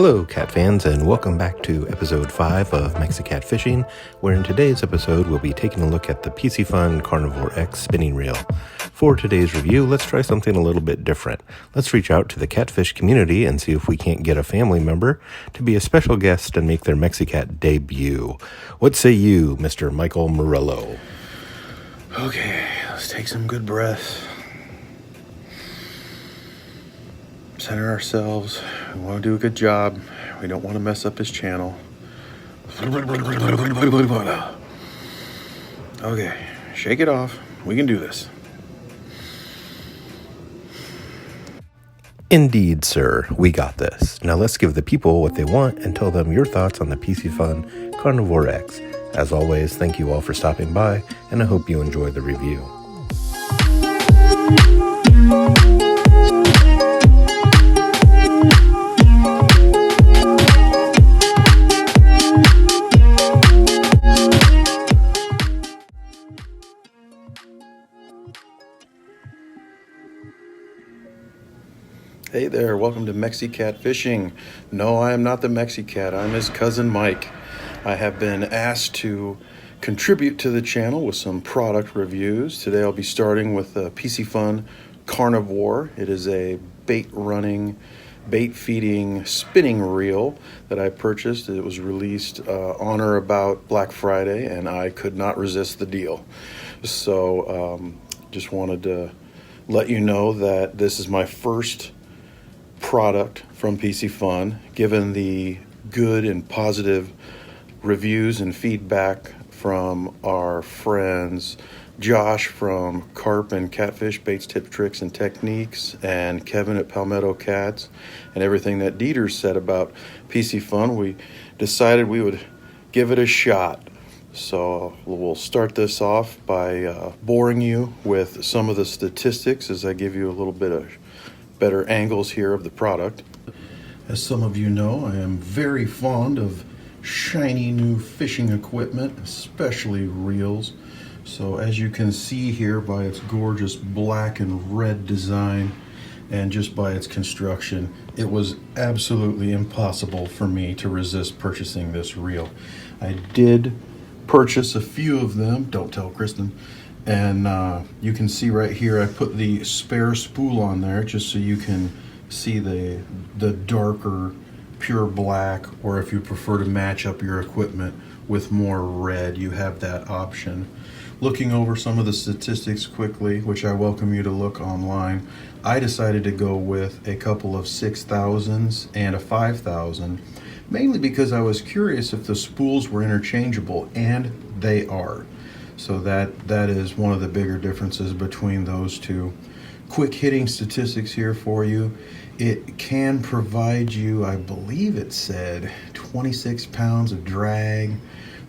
Hello, cat fans, and welcome back to episode 5 of Mexicat Fishing, where in today's episode we'll be taking a look at the Piscifun Carnivore X spinning reel. For today's review, let's try something a little bit different. Let's reach out to the catfish community and see if we can't get a family member to be a special guest and make their Mexicat debut. What say you, Mr. Michael Murillo? Okay, let's take some good breaths. Center ourselves. We want to do a good job. We don't want to mess up his channel. Okay, shake it off. We can do this. Indeed, sir. We got this. Now let's give the people what they want and tell them your thoughts on the Piscifun Carnivore X. As always, thank you all for stopping by, and I hope you enjoy the review. Hey there, welcome to Mexicat Fishing. No, I am not the Mexicat. I'm his cousin Mike. I have been asked to contribute to the channel with some product reviews. Today I'll be starting with the Piscifun Carnivore. It is a bait feeding spinning reel that I purchased. It was released on or about Black Friday, and I could not resist the deal. So just wanted to let you know that this is my first product from Piscifun. Given the good and positive reviews and feedback from our friends Josh from Carp and Catfish Baits, Tip, Tricks, and Techniques, and Kevin at Palmetto Cats, and everything that Dieter said about Piscifun, we decided we would give it a shot. So we'll start this off by boring you with some of the statistics as I give you a little bit of better angles here of the product. As some of you know, I am very fond of shiny new fishing equipment, especially reels. So as you can see here by its gorgeous black and red design and just by its construction, it was absolutely impossible for me to resist purchasing this reel. I did purchase a few of them, don't tell Kristen, and you can see right here I put the spare spool on there just so you can see the darker pure black, or if you prefer to match up your equipment with more red, you have that option. Looking over some of the statistics quickly, which I welcome you to look online, I decided to go with a couple of 6,000s and a 5,000, mainly because I was curious if the spools were interchangeable, and they are. So that is one of the bigger differences between those two. Quick hitting statistics here for you. It can provide you, I believe it said, 26 pounds of drag.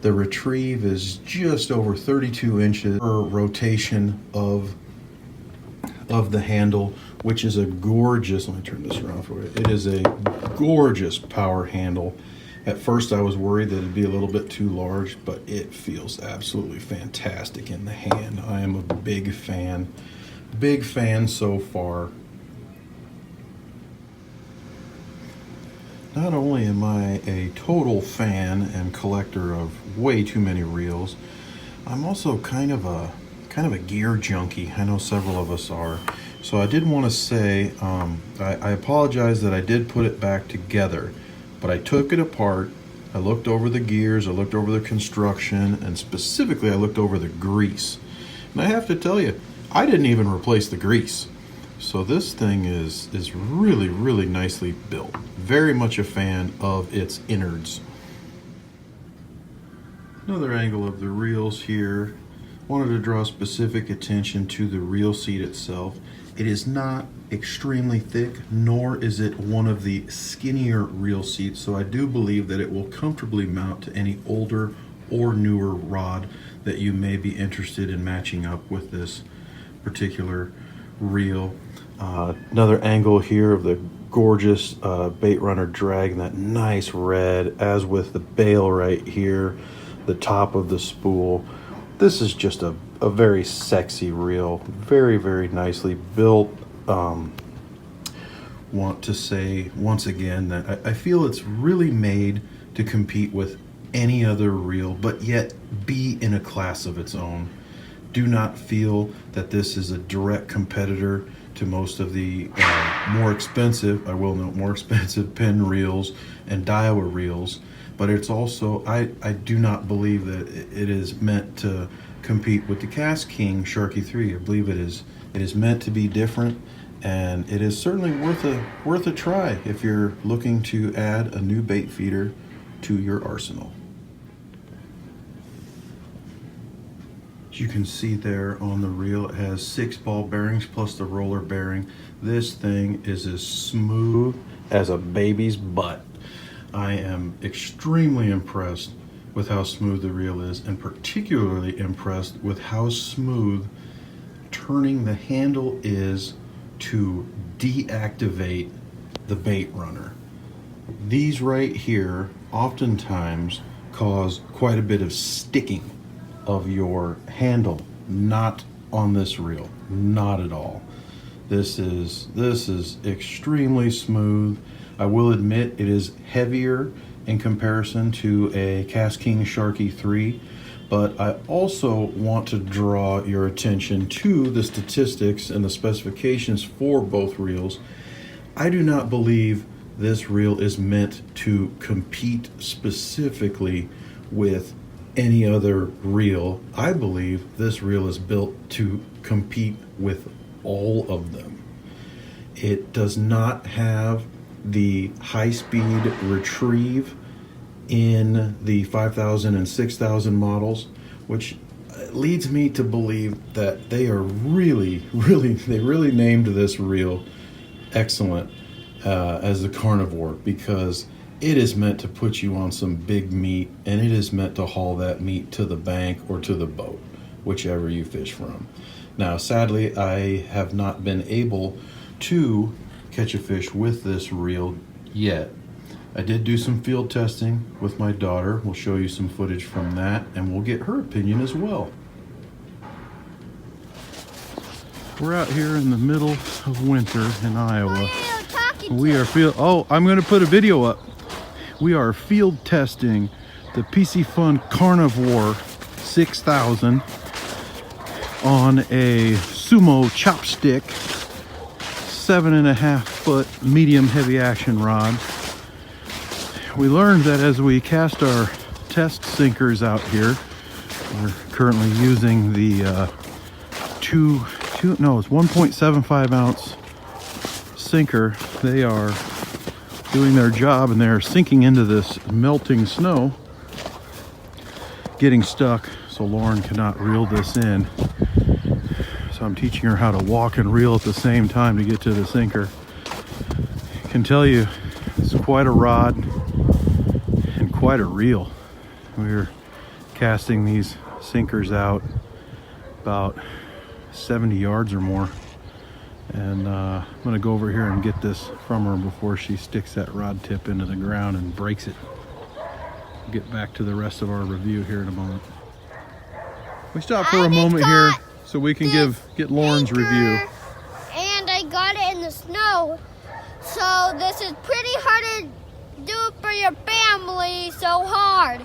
The retrieve is just over 32 inches per rotation of the handle, which is a gorgeous, let me turn this around for you. It is a gorgeous power handle. At first I was worried that it'd be a little bit too large, but it feels absolutely fantastic in the hand. I am a big fan so far. Not only am I a total fan and collector of way too many reels, I'm also kind of a gear junkie. I know several of us are. So I did want to say, I apologize that I did put it back together, but I took it apart. I looked over the gears, I looked over the construction, and specifically I looked over the grease. And I have to tell you, I didn't even replace the grease. So this thing is really, really nicely built. Very much a fan of its innards. Another angle of the reels here. Wanted to draw specific attention to the reel seat itself. It is not extremely thick, nor is it one of the skinnier reel seats, so I do believe that it will comfortably mount to any older or newer rod that you may be interested in matching up with this particular reel. Another angle here of the gorgeous bait runner drag, and that nice red, as with the bail right here, the top of the spool. This is just a very sexy reel, very, very nicely built. want to say once again that I feel it's really made to compete with any other reel, but yet be in a class of its own. Do not feel that this is a direct competitor to most of the more expensive, I will note, more expensive Penn reels and Daiwa reels. But it's also, I do not believe that it is meant to compete with the Cast King Sharky 3. I believe it is meant to be different, and it is certainly worth a try if you're looking to add a new bait feeder to your arsenal. As you can see there on the reel, it has 6 ball bearings plus the roller bearing. This thing is as smooth as a baby's butt. I am extremely impressed with how smooth the reel is, and particularly impressed with how smooth turning the handle is to deactivate the bait runner. These right here oftentimes cause quite a bit of sticking of your handle. Not on this reel, not at all. This is extremely smooth. I will admit it is heavier in comparison to a Cast King Sharky 3, but I also want to draw your attention to the statistics and the specifications for both reels. I do not believe this reel is meant to compete specifically with any other reel. I believe this reel is built to compete with all of them. It does not have the high-speed retrieve in the 5000 and 6000 models, which leads me to believe that they are really named this reel excellent as the Carnivore, because it is meant to put you on some big meat, and it is meant to haul that meat to the bank or to the boat, whichever you fish from. Now, sadly, I have not been able to catch a fish with this reel yet. I did do some field testing with my daughter. We'll show you some footage from that, and we'll get her opinion as well. We're out here in the middle of winter in Iowa. I'm going to put a video up. We are field testing the Piscifun Carnivore 6000 on a sumo chopstick 7.5 foot medium heavy action rod. We learned that as we cast our test sinkers out here, we're currently using the 1.75 ounce sinker. They are doing their job, and they're sinking into this melting snow, getting stuck, so Lauren cannot reel this in. So I'm teaching her how to walk and reel at the same time to get to the sinker. I can tell you it's quite a rod and quite a reel. We're casting these sinkers out about 70 yards or more. And I'm going to go over here and get this from her before she sticks that rod tip into the ground and breaks it. We'll get back to the rest of our review here in a moment. We stop for a moment here so we can get Lauren's review. And I got it in the snow. So this is pretty hard to do for your family, so hard.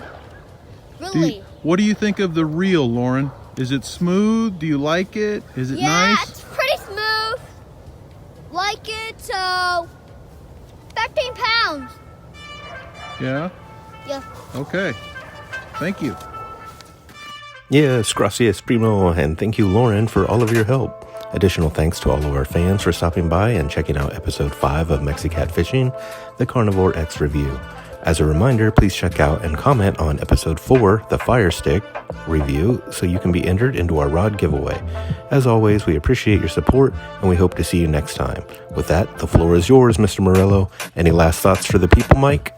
Really. What do you think of the reel, Lauren? Is it smooth? Do you like it? Is it nice? Yeah, it's pretty smooth. Like it, so 15 pounds. Yeah? Yeah. Okay. Thank you. Yes, gracias, primo, and thank you, Lauren, for all of your help. Additional thanks to all of our fans for stopping by and checking out episode 5 of Mexicat Fishing, the Carnivore X review. As a reminder, please check out and comment on episode 4, the Fire Stick review, so you can be entered into our rod giveaway. As always, we appreciate your support, and we hope to see you next time. With that, the floor is yours, Mr. Morello. Any last thoughts for the people, Mike?